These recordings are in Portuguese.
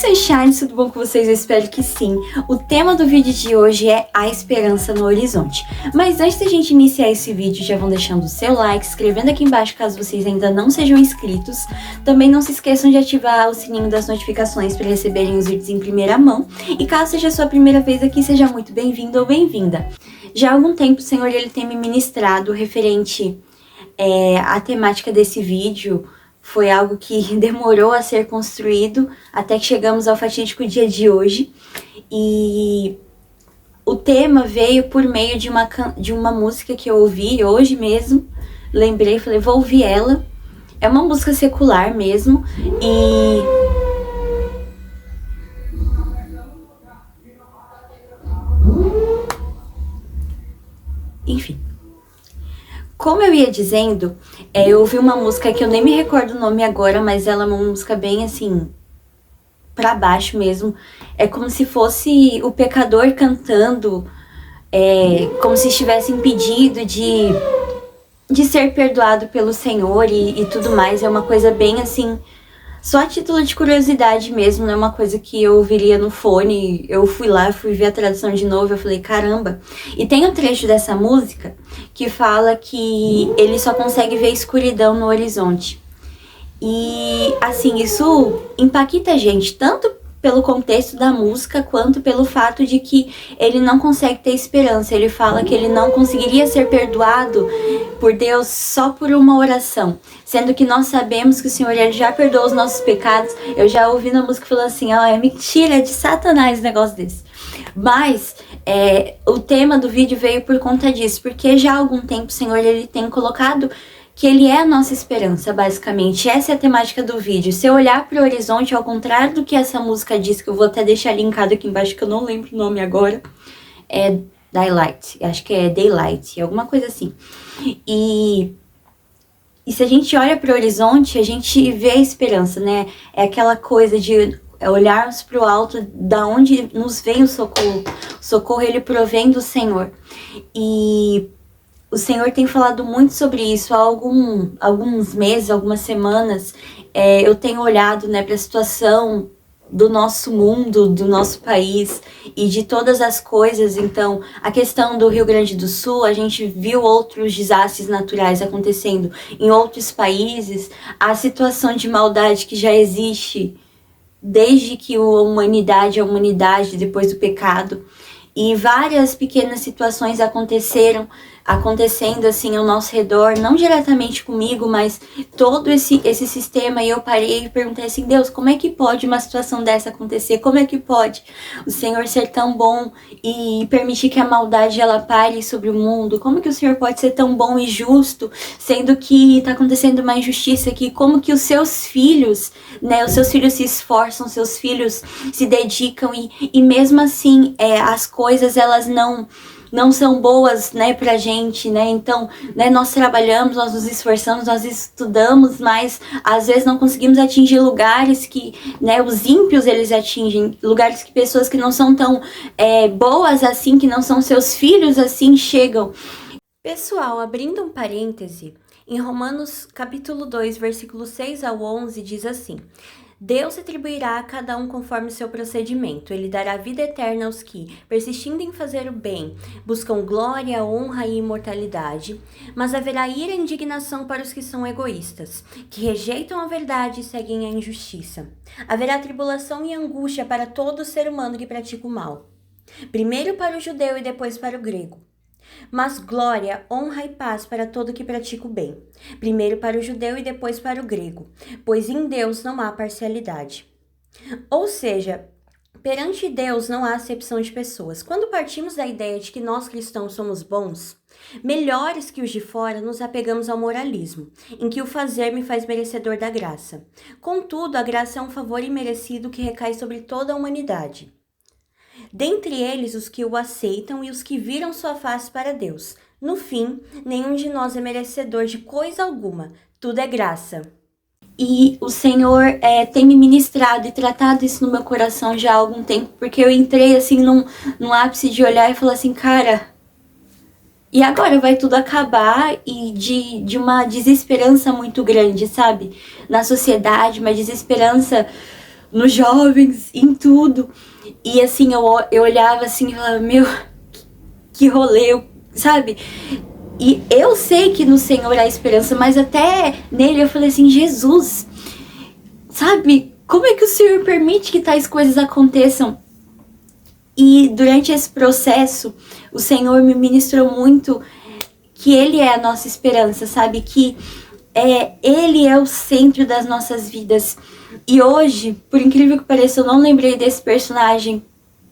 Sunshine, tudo bom com vocês? Eu espero que sim. O tema do vídeo de hoje é a esperança no horizonte. Mas antes da gente iniciar esse vídeo, já vão deixando o seu like, escrevendo aqui embaixo caso vocês ainda não sejam inscritos. Também não se esqueçam de ativar o sininho das notificações para receberem os vídeos em primeira mão. E caso seja a sua primeira vez aqui, seja muito bem-vindo ou bem-vinda. Já há algum tempo o Senhor ele tem me ministrado referente à temática desse vídeo. Foi algo que demorou a ser construído até que chegamos ao fatídico dia de hoje. E o tema veio por meio de uma música que eu ouvi hoje mesmo. Lembrei, falei, vou ouvir ela. É uma música secular mesmo. Enfim. Como eu ia dizendo, eu ouvi uma música que eu nem me recordo o nome agora, mas ela é uma música bem assim, pra baixo mesmo. É como se fosse o pecador cantando, como se estivesse impedido de ser perdoado pelo Senhor e tudo mais. É uma coisa bem assim, só a título de curiosidade mesmo, não é uma coisa que eu ouviria no fone. Eu fui ver a tradução de novo, eu falei, caramba. E tem um trecho dessa música que fala que ele só consegue ver escuridão no horizonte. E assim, isso impacta a gente, tanto pelo contexto da música, quanto pelo fato de que ele não consegue ter esperança. Ele fala que ele não conseguiria ser perdoado por Deus só por uma oração, sendo que nós sabemos que o Senhor ele já perdoou os nossos pecados. Eu já ouvi na música falando assim, é mentira, é de Satanás um negócio desse. Mas o tema do vídeo veio por conta disso, porque já há algum tempo o Senhor ele tem colocado que ele é a nossa esperança, basicamente. Essa é a temática do vídeo. Se eu olhar para o horizonte, ao contrário do que essa música diz, que eu vou até deixar linkado aqui embaixo, que eu não lembro o nome agora, é Daylight, acho que é Daylight, alguma coisa assim. E se a gente olha para o horizonte, a gente vê a esperança, né? É aquela coisa de olharmos para o alto, da onde nos vem o socorro. O socorro, ele provém do Senhor. E o Senhor tem falado muito sobre isso há alguns meses, algumas semanas. Eu tenho olhado, né, para a situação do nosso mundo, do nosso país e de todas as coisas. Então, a questão do Rio Grande do Sul, a gente viu outros desastres naturais acontecendo em outros países. A situação de maldade que já existe desde que a humanidade, depois do pecado. E várias pequenas situações acontecendo assim ao nosso redor, não diretamente comigo, mas todo esse sistema. E eu parei e perguntei assim, Deus, como é que pode uma situação dessa acontecer? Como é que pode o Senhor ser tão bom e permitir que a maldade ela pare sobre o mundo? Como que o Senhor pode ser tão bom e justo, sendo que está acontecendo uma injustiça aqui? Como que os seus filhos, né, os seus filhos se esforçam, seus filhos se dedicam e mesmo assim as coisas elas não são boas, né, pra gente, né? Então, né, nós trabalhamos, nós nos esforçamos, nós estudamos, mas às vezes não conseguimos atingir lugares que, né, os ímpios eles atingem, lugares que pessoas que não são tão boas assim, que não são seus filhos assim, chegam. Pessoal, abrindo um parêntese, em Romanos capítulo 2, versículo 6 ao 11, diz assim: Deus retribuirá a cada um conforme o seu procedimento. Ele dará vida eterna aos que, persistindo em fazer o bem, buscam glória, honra e imortalidade. Mas haverá ira e indignação para os que são egoístas, que rejeitam a verdade e seguem a injustiça. Haverá tribulação e angústia para todo ser humano que pratica o mal. Primeiro para o judeu e depois para o grego. Mas glória, honra e paz para todo que pratica o bem, primeiro para o judeu e depois para o grego, pois em Deus não há parcialidade. Ou seja, perante Deus não há acepção de pessoas. Quando partimos da ideia de que nós cristãos somos bons, melhores que os de fora, nos apegamos ao moralismo, em que o fazer me faz merecedor da graça. Contudo, a graça é um favor imerecido que recai sobre toda a humanidade. Dentre eles, os que o aceitam e os que viram sua face para Deus. No fim, nenhum de nós é merecedor de coisa alguma, tudo é graça. E o Senhor tem me ministrado e tratado isso no meu coração já há algum tempo, porque eu entrei assim num ápice de olhar e falar assim, cara, e agora vai tudo acabar, e de uma desesperança muito grande, sabe? Na sociedade, uma desesperança nos jovens, em tudo. E assim, eu olhava assim e falava, meu, que rolê, sabe? E eu sei que no Senhor há esperança, mas até nele eu falei assim, Jesus, sabe? Como é que o Senhor permite que tais coisas aconteçam? E durante esse processo, o Senhor me ministrou muito que Ele é a nossa esperança, sabe? Que Ele é o centro das nossas vidas. E hoje, por incrível que pareça, eu não lembrei desse personagem,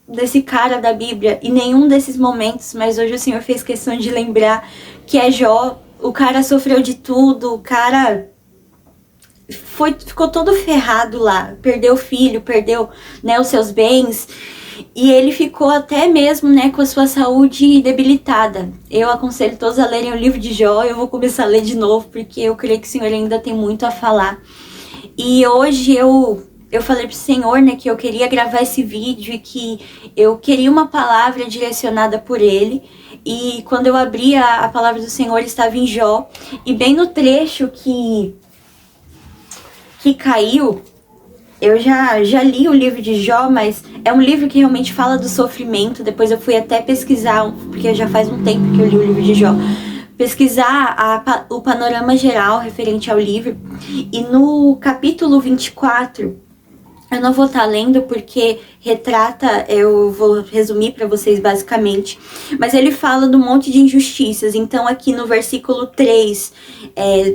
desse cara da Bíblia, em nenhum desses momentos, mas hoje o Senhor fez questão de lembrar que é Jó. O cara sofreu de tudo, o cara ficou todo ferrado lá, perdeu o filho, perdeu, né, os seus bens, e ele ficou até mesmo, né, com a sua saúde debilitada. Eu aconselho todos a lerem o livro de Jó. Eu vou começar a ler de novo, porque eu creio que o Senhor ainda tem muito a falar. E hoje eu falei pro Senhor, né, que eu queria gravar esse vídeo e que eu queria uma palavra direcionada por Ele. E quando eu abri a palavra do Senhor, estava em Jó, e bem no trecho que caiu, eu já li o livro de Jó, mas é um livro que realmente fala do sofrimento. Depois eu fui até pesquisar, porque já faz um tempo que eu li o livro de Jó, pesquisar o panorama geral referente ao livro. E no capítulo 24, eu não vou estar lendo porque retrata, eu vou resumir para vocês basicamente, mas ele fala do monte de injustiças. Então aqui no versículo 3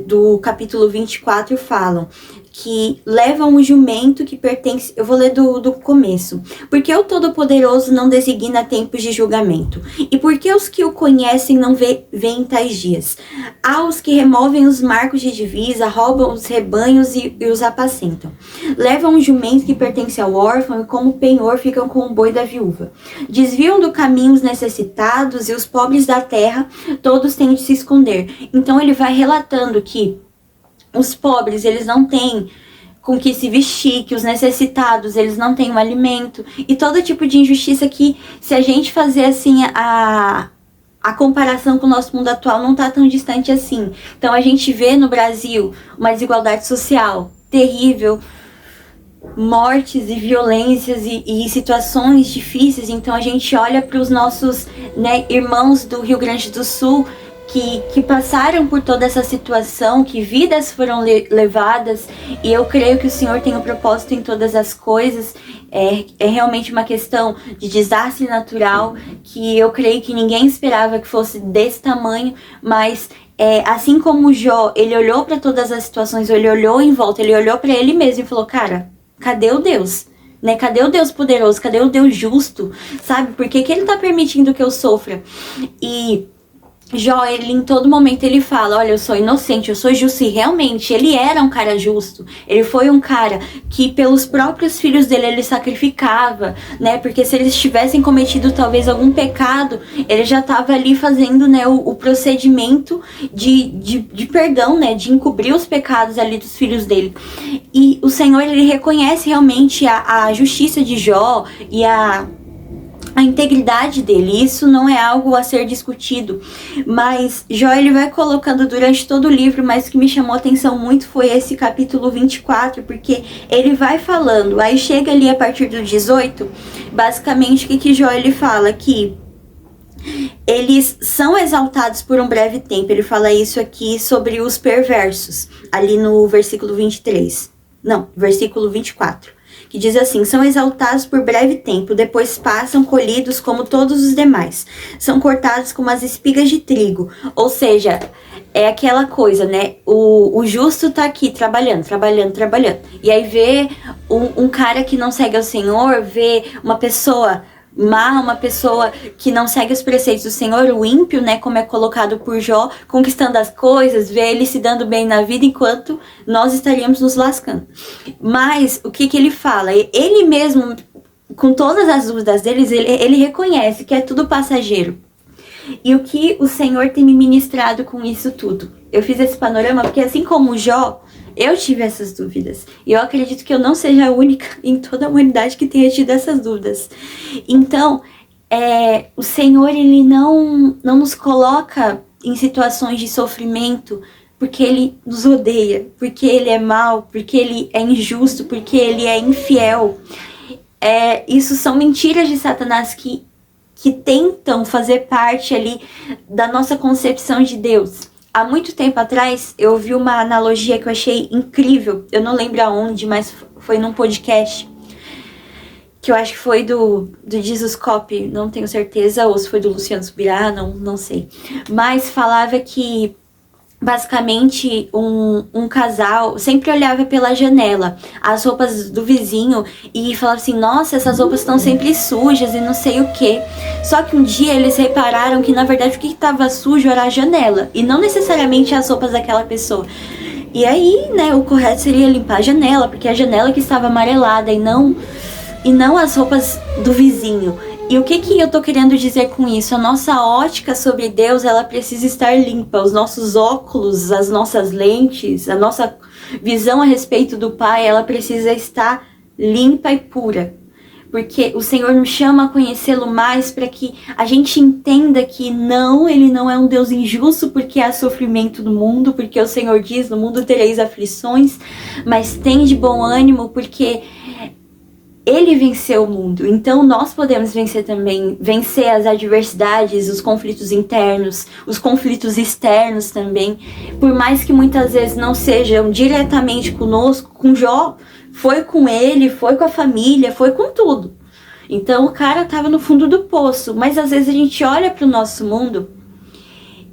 do capítulo 24 falam que levam um jumento que pertence... Eu vou ler do começo. Porque o Todo-Poderoso não designa tempos de julgamento, e porque os que o conhecem não veem tais dias. Há os que removem os marcos de divisa, roubam os rebanhos e os apacentam. Levam um jumento que pertence ao órfão, e como penhor ficam com o boi da viúva. Desviam do caminho os necessitados, e os pobres da terra todos têm de se esconder. Então ele vai relatando que os pobres, eles não têm com que se vestir, que os necessitados, eles não têm um alimento, e todo tipo de injustiça que, se a gente fazer assim a comparação com o nosso mundo atual, não tá tão distante assim. Então a gente vê no Brasil uma desigualdade social terrível, mortes e violências e situações difíceis. Então a gente olha para os nossos, né, irmãos do Rio Grande do Sul, que passaram por toda essa situação, que vidas foram levadas, e eu creio que o Senhor tem um propósito em todas as coisas. É realmente uma questão de desastre natural, que eu creio que ninguém esperava que fosse desse tamanho, mas assim como Jó, ele olhou para todas as situações, ele olhou em volta, ele olhou para ele mesmo e falou, cara, cadê o Deus? Né? Cadê o Deus poderoso? Cadê o Deus justo? Sabe? Por que ele tá permitindo que eu sofra? E Jó, ele em todo momento ele fala, olha, eu sou inocente, eu sou justo. E realmente, ele era um cara justo. Ele foi um cara que pelos próprios filhos dele ele sacrificava, né? Porque se eles tivessem cometido talvez algum pecado, ele já estava ali fazendo, né, o procedimento de perdão, né? De encobrir os pecados ali dos filhos dele. E o Senhor, ele reconhece realmente a justiça de Jó e a integridade dele. Isso não é algo a ser discutido, mas Jó, ele vai colocando durante todo o livro, mas o que me chamou a atenção muito foi esse capítulo 24, porque ele vai falando, aí chega ali a partir do 18, basicamente o que Jó ele fala, que eles são exaltados por um breve tempo. Ele fala isso aqui sobre os perversos, ali no versículo 23, não, versículo 24. Que diz assim, são exaltados por breve tempo, depois passam colhidos como todos os demais. São cortados como as espigas de trigo. Ou seja, é aquela coisa, né? O justo tá aqui trabalhando. E aí vê um cara que não segue ao Senhor, vê uma pessoa má, uma pessoa que não segue os preceitos do Senhor, o ímpio, né, como é colocado por Jó, conquistando as coisas, vê ele se dando bem na vida, enquanto nós estaríamos nos lascando. Mas o que ele fala? Ele mesmo, com todas as dúvidas deles, ele reconhece que é tudo passageiro. E o que o Senhor tem me ministrado com isso tudo? Eu fiz esse panorama porque, assim como Jó, eu tive essas dúvidas. E eu acredito que eu não seja a única em toda a humanidade que tenha tido essas dúvidas. Então, o Senhor, ele não nos coloca em situações de sofrimento porque ele nos odeia, porque ele é mau, porque ele é injusto, porque ele é infiel. Isso são mentiras de Satanás que tentam fazer parte ali da nossa concepção de Deus. Há muito tempo atrás, eu ouvi uma analogia que eu achei incrível. Eu não lembro aonde, mas foi num podcast, que eu acho que foi do Jesus Cop, não tenho certeza, ou se foi do Luciano Subirá, não sei. Mas falava que, basicamente, um casal sempre olhava pela janela as roupas do vizinho e falava assim, nossa, essas roupas estão sempre sujas e não sei o que. Só que um dia eles repararam que, na verdade, o que estava sujo era a janela e não necessariamente as roupas daquela pessoa. E aí, né, o correto seria limpar a janela, porque a janela que estava amarelada e não as roupas do vizinho. E o que eu tô querendo dizer com isso? A nossa ótica sobre Deus, ela precisa estar limpa. Os nossos óculos, as nossas lentes, a nossa visão a respeito do Pai, ela precisa estar limpa e pura. Porque o Senhor nos chama a conhecê-lo mais para que a gente entenda que Ele não é um Deus injusto, porque há sofrimento no mundo, porque o Senhor diz, no mundo tereis aflições, mas tem de bom ânimo, porque Ele venceu o mundo, então nós podemos vencer também, vencer as adversidades, os conflitos internos, os conflitos externos também, por mais que muitas vezes não sejam diretamente conosco. Com Jó, foi com ele, foi com a família, foi com tudo. Então o cara estava no fundo do poço, mas às vezes a gente olha para o nosso mundo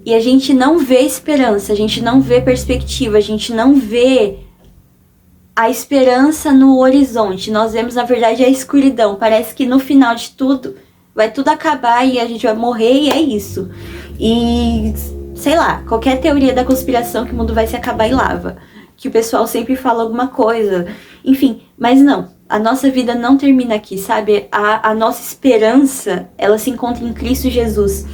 e a gente não vê esperança, a gente não vê perspectiva, a gente não vê a esperança no horizonte. Nós vemos, na verdade, a escuridão. Parece que no final de tudo, vai tudo acabar e a gente vai morrer e é isso. E, sei lá, qualquer teoria da conspiração que o mundo vai se acabar em lava. Que o pessoal sempre fala alguma coisa. Enfim, mas não. A nossa vida não termina aqui, sabe? A nossa esperança, ela se encontra em Cristo Jesus.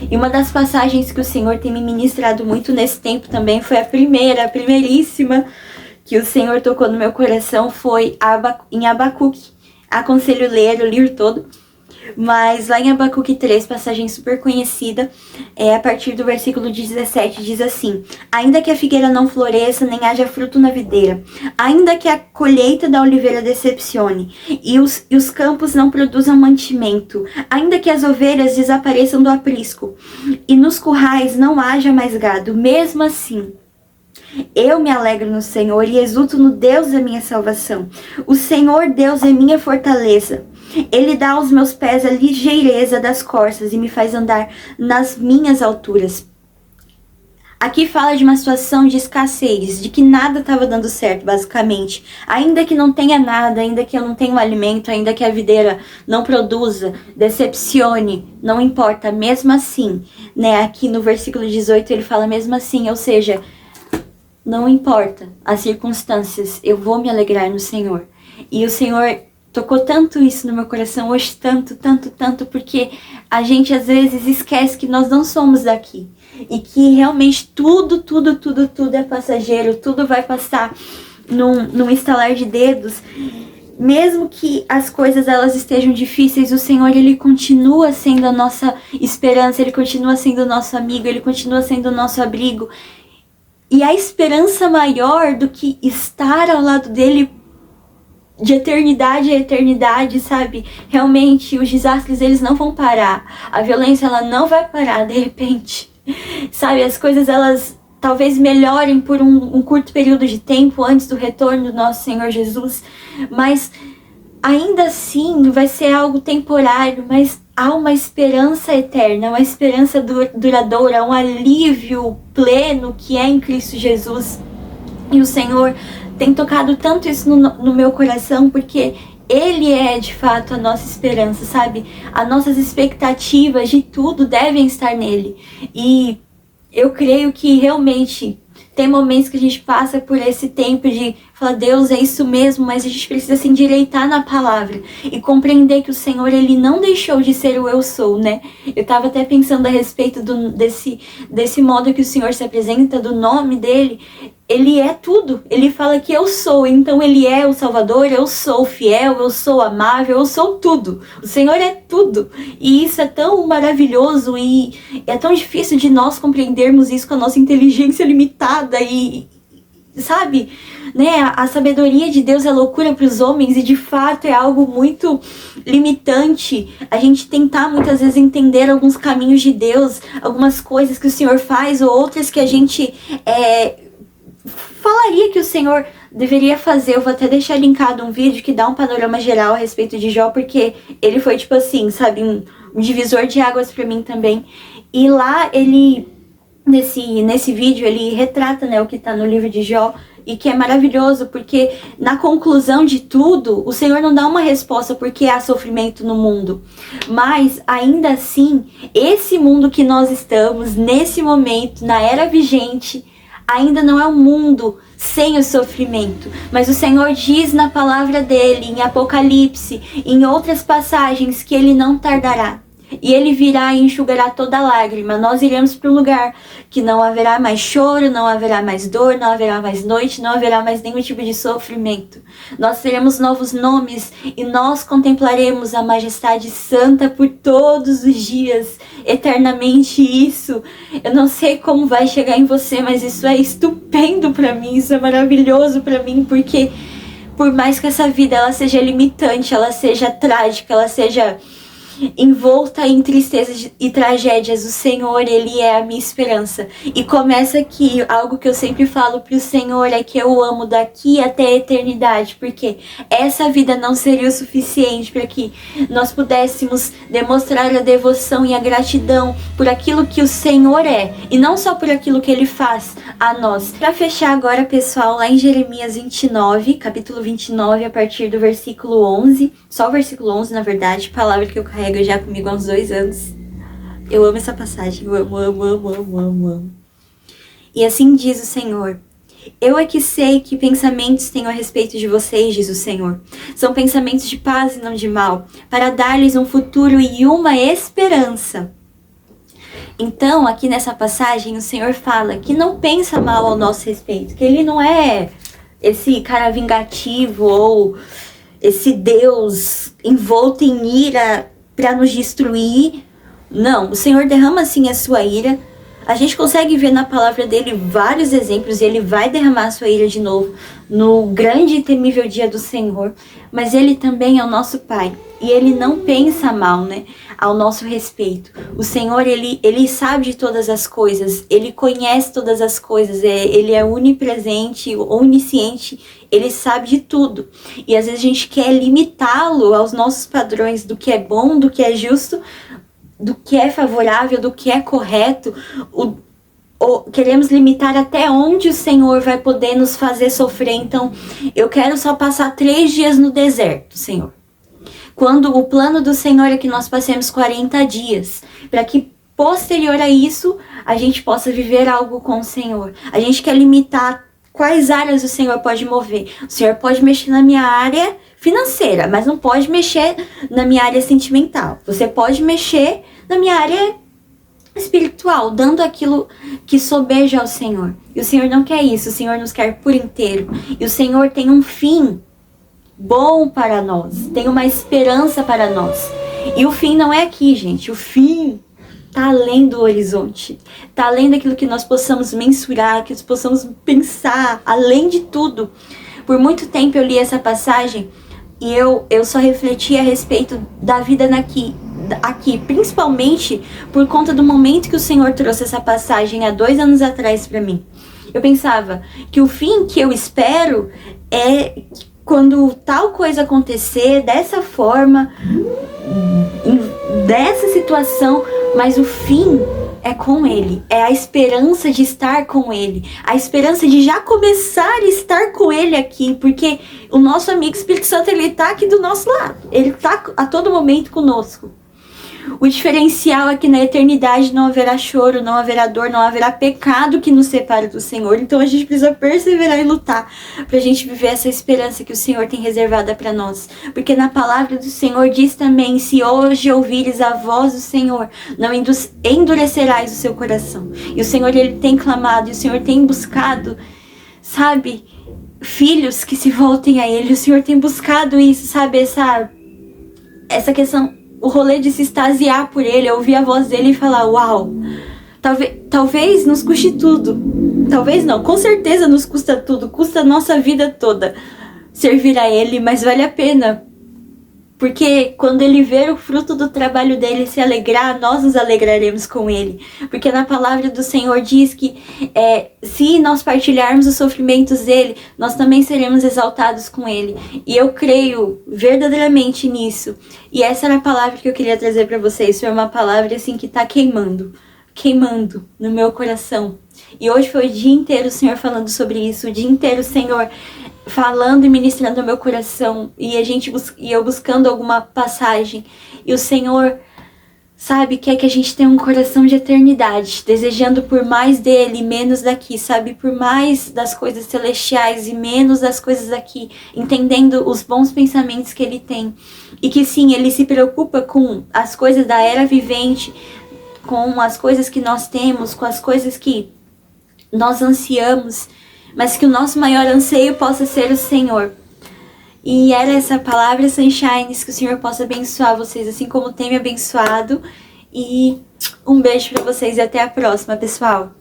E uma das passagens que o Senhor tem me ministrado muito nesse tempo também foi a primeiríssima que o Senhor tocou no meu coração, foi em Abacuque. Aconselho ler, eu li o todo. Mas lá em Abacuque 3, passagem super conhecida, a partir do versículo 17, diz assim: ainda que a figueira não floresça, nem haja fruto na videira, ainda que a colheita da oliveira decepcione, e os campos não produzam mantimento, ainda que as ovelhas desapareçam do aprisco, e nos currais não haja mais gado, mesmo assim eu me alegro no Senhor e exulto no Deus da minha salvação. O Senhor Deus é minha fortaleza. Ele dá aos meus pés a ligeireza das corças e me faz andar nas minhas alturas. Aqui fala de uma situação de escassez, de que nada estava dando certo, basicamente. Ainda que não tenha nada, ainda que eu não tenha um alimento, ainda que a videira não produza, decepcione, não importa, mesmo assim, né? Aqui no versículo 18 ele fala mesmo assim, ou seja, não importa as circunstâncias, eu vou me alegrar no Senhor. E o Senhor tocou tanto isso no meu coração hoje, tanto, porque a gente às vezes esquece que nós não somos daqui. E que realmente tudo é passageiro, tudo vai passar num estalar de dedos. Mesmo que as coisas elas estejam difíceis, o Senhor ele continua sendo a nossa esperança, ele continua sendo o nosso amigo, ele continua sendo o nosso abrigo. E a esperança maior do que estar ao lado dele de eternidade a eternidade, sabe? Realmente, os desastres, eles não vão parar. A violência, ela não vai parar de repente. Sabe? As coisas, elas talvez melhorem por um curto período de tempo antes do retorno do nosso Senhor Jesus. Mas ainda assim, vai ser algo temporário, mas há uma esperança eterna, uma esperança duradoura, um alívio pleno que é em Cristo Jesus. E o Senhor tem tocado tanto isso no meu coração, porque Ele é de fato a nossa esperança, sabe? As nossas expectativas de tudo devem estar nele. E eu creio que realmente tem momentos que a gente passa por esse tempo de falar, Deus, é isso mesmo, mas a gente precisa se endireitar na palavra e compreender que o Senhor, ele não deixou de ser o eu sou, né? Eu estava até pensando a respeito desse modo que o Senhor se apresenta, do nome dele. Ele é tudo. Ele fala que eu sou, então ele é o Salvador, eu sou fiel, eu sou amável, eu sou tudo. O Senhor é tudo. E isso é tão maravilhoso e é tão difícil de nós compreendermos isso com a nossa inteligência limitada e, sabe, né? A sabedoria de Deus é loucura para os homens e de fato é algo muito limitante. A gente tentar muitas vezes entender alguns caminhos de Deus, algumas coisas que o Senhor faz ou outras que a gente falaria que o Senhor deveria fazer. Eu vou até deixar linkado um vídeo que dá um panorama geral a respeito de Jó, porque ele foi tipo assim, sabe, um divisor de águas para mim também. E lá ele, nesse vídeo, ele retrata, né, o que tá no livro de Jó, e que é maravilhoso, porque na conclusão de tudo, o Senhor não dá uma resposta porque há sofrimento no mundo. Mas, ainda assim, esse mundo que nós estamos, nesse momento, na era vigente, ainda não é um mundo sem o sofrimento, mas o Senhor diz na palavra dele, em Apocalipse, em outras passagens, que ele não tardará. E ele virá e enxugará toda lágrima. Nós iremos para um lugar que não haverá mais choro, não haverá mais dor, não haverá mais noite, não haverá mais nenhum tipo de sofrimento. Nós teremos novos nomes e nós contemplaremos a majestade santa por todos os dias, eternamente. Isso, eu não sei como vai chegar em você, mas isso é estupendo para mim, isso é maravilhoso para mim, porque por mais que essa vida ela seja limitante, ela seja trágica, ela seja envolta em tristezas e tragédias, o Senhor, ele é a minha esperança. E começa aqui, algo que eu sempre falo pro Senhor é que eu amo daqui até a eternidade, porque essa vida não seria o suficiente para que nós pudéssemos demonstrar a devoção e a gratidão por aquilo que o Senhor é, e não só por aquilo que ele faz a nós. Para fechar agora, pessoal, lá em Jeremias 29, capítulo 29, a partir do versículo 11, só o versículo 11, na verdade, palavra que eu carrego já comigo há uns 2 anos. Eu amo essa passagem, eu amo. E assim diz o Senhor: eu é que sei que pensamentos tenho a respeito de vocês, diz o Senhor. São pensamentos de paz e não de mal, para dar-lhes um futuro e uma esperança. Então, aqui nessa passagem, o Senhor fala que não pensa mal ao nosso respeito, que ele não é esse cara vingativo ou esse Deus envolto em ira para nos destruir. Não, o Senhor derrama sim a sua ira. A gente consegue ver na palavra dele vários exemplos, e ele vai derramar a sua ira de novo no grande e temível dia do Senhor. Mas ele também é o nosso Pai, e ele não pensa mal, né, ao nosso respeito. O Senhor, ele sabe de todas as coisas, ele conhece todas as coisas, ele é onipresente, onisciente, ele sabe de tudo. E às vezes a gente quer limitá-lo aos nossos padrões do que é bom, do que é justo, do que é favorável, do que é correto. Queremos limitar até onde o Senhor vai poder nos fazer sofrer. Então, eu quero só passar 3 dias no deserto, Senhor. Quando o plano do Senhor é que nós passemos 40 dias, para que posterior a isso, a gente possa viver algo com o Senhor. A gente quer limitar quais áreas o Senhor pode mover. O Senhor pode mexer na minha área financeira, mas não pode mexer na minha área sentimental. Você pode mexer na minha área espiritual, dando aquilo que sobeja ao Senhor. E o Senhor não quer isso, o Senhor nos quer por inteiro. E o Senhor tem um fim bom para nós, tem uma esperança para nós. E o fim não é aqui, gente. O fim tá além do horizonte, tá além daquilo que nós possamos mensurar, que nós possamos pensar, além de tudo. Por muito tempo eu li essa passagem e eu só refleti a respeito da vida aqui, principalmente por conta do momento que o Senhor trouxe essa passagem há 2 anos atrás para mim. Eu pensava que o fim que eu espero é quando tal coisa acontecer, dessa forma, dessa situação, mas o fim é com Ele, é a esperança de estar com Ele, a esperança de já começar a estar com Ele aqui, porque o nosso amigo Espírito Santo, ele está aqui do nosso lado, ele está a todo momento conosco. O diferencial é que na eternidade não haverá choro, não haverá dor, não haverá pecado que nos separe do Senhor. Então a gente precisa perseverar e lutar pra gente viver essa esperança que o Senhor tem reservada para nós. Porque na palavra do Senhor diz também: se hoje ouvires a voz do Senhor, não endurecerás o seu coração. E o Senhor, ele tem clamado, e o Senhor tem buscado, sabe, filhos que se voltem a Ele. O Senhor tem buscado isso, sabe, essa questão, o rolê de se extasiar por Ele, ouvir a voz dele e falar, uau, talvez nos custe tudo, talvez não, com certeza nos custa tudo, custa a nossa vida toda servir a Ele, mas vale a pena. Porque quando Ele ver o fruto do trabalho dele se alegrar, nós nos alegraremos com Ele. Porque na palavra do Senhor diz que se nós partilharmos os sofrimentos dele, nós também seremos exaltados com Ele. E eu creio verdadeiramente nisso. E essa era a palavra que eu queria trazer para vocês. Foi uma palavra assim que tá queimando no meu coração. E hoje foi o dia inteiro o Senhor falando sobre isso. O dia inteiro o Senhor falando e ministrando ao meu coração, e eu buscando alguma passagem, e o Senhor, sabe, quer que a gente tenha um coração de eternidade, desejando por mais dele e menos daqui, sabe, por mais das coisas celestiais e menos das coisas aqui, entendendo os bons pensamentos que ele tem, e que sim, ele se preocupa com as coisas da era vivente, com as coisas que nós temos, com as coisas que nós ansiamos, mas que o nosso maior anseio possa ser o Senhor. E era essa palavra, Sunshines, que o Senhor possa abençoar vocês, assim como tem me abençoado. E um beijo pra vocês e até a próxima, pessoal.